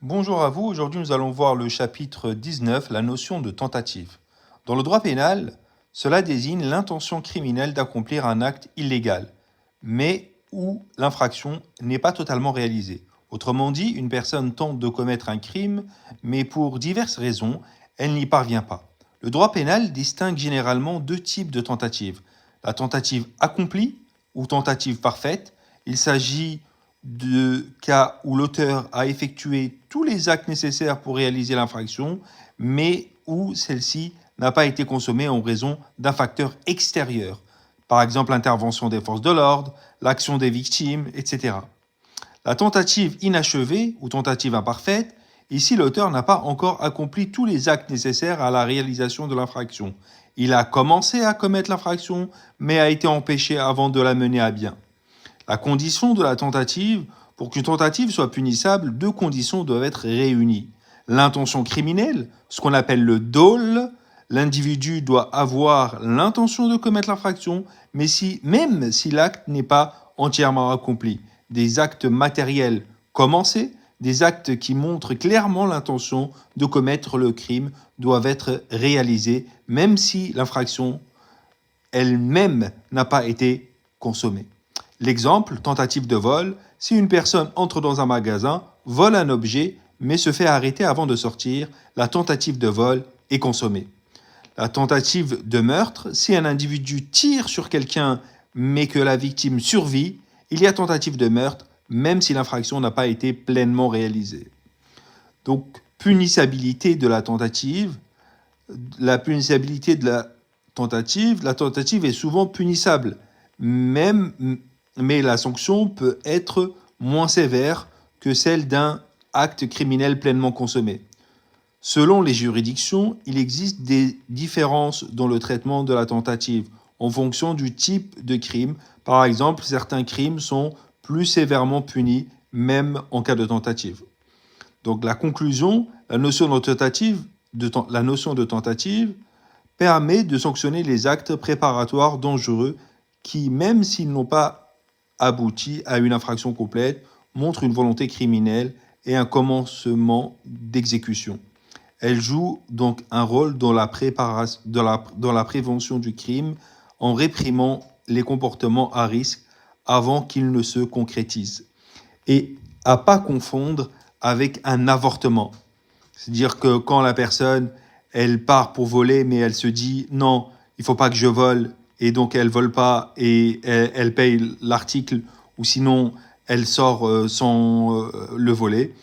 Bonjour à vous, aujourd'hui nous allons voir le chapitre 19, la notion de tentative. Dans le droit pénal, cela désigne l'intention criminelle d'accomplir un acte illégal, mais où l'infraction n'est pas totalement réalisée. Autrement dit, une personne tente de commettre un crime, mais pour diverses raisons, elle n'y parvient pas. Le droit pénal distingue généralement deux types de tentatives. La tentative accomplie ou tentative parfaite. Il s'agit de cas où l'auteur a effectué tous les actes nécessaires pour réaliser l'infraction, mais où celle-ci n'a pas été consommée en raison d'un facteur extérieur, par exemple l'intervention des forces de l'ordre, l'action des victimes, etc. La tentative inachevée ou tentative imparfaite, ici l'auteur n'a pas encore accompli tous les actes nécessaires à la réalisation de l'infraction. Il a commencé à commettre l'infraction, mais a été empêché avant de la mener à bien. La condition de la tentative, pour qu'une tentative soit punissable, deux conditions doivent être réunies. L'intention criminelle, ce qu'on appelle le dol, l'individu doit avoir l'intention de commettre l'infraction, même si l'acte n'est pas entièrement accompli. Des actes matériels commencés, des actes qui montrent clairement l'intention de commettre le crime doivent être réalisés, même si l'infraction elle-même n'a pas été consommée. L'exemple, tentative de vol, si une personne entre dans un magasin, vole un objet, mais se fait arrêter avant de sortir, la tentative de vol est consommée. La tentative de meurtre, si un individu tire sur quelqu'un, mais que la victime survit, il y a tentative de meurtre, même si l'infraction n'a pas été pleinement réalisée. Donc, punissabilité de la tentative. La punissabilité de la tentative est souvent punissable, mais la sanction peut être moins sévère que celle d'un acte criminel pleinement consommé. Selon les juridictions, il existe des différences dans le traitement de la tentative en fonction du type de crime. Par exemple, certains crimes sont plus sévèrement punis, même en cas de tentative. Donc la conclusion, la notion de tentative permet de sanctionner les actes préparatoires dangereux qui, même s'ils n'ont pas abouti à une infraction complète, montrent une volonté criminelle et un commencement d'exécution. Elle joue donc un rôle dans la prévention du crime en réprimant les comportements à risque avant qu'ils ne se concrétisent. Et à pas confondre avec un avortement. C'est-à-dire que quand la personne, elle part pour voler, mais elle se dit non, il ne faut pas que je vole, et donc elle ne vole pas et elle paye l'article, ou sinon elle sort sans le voler.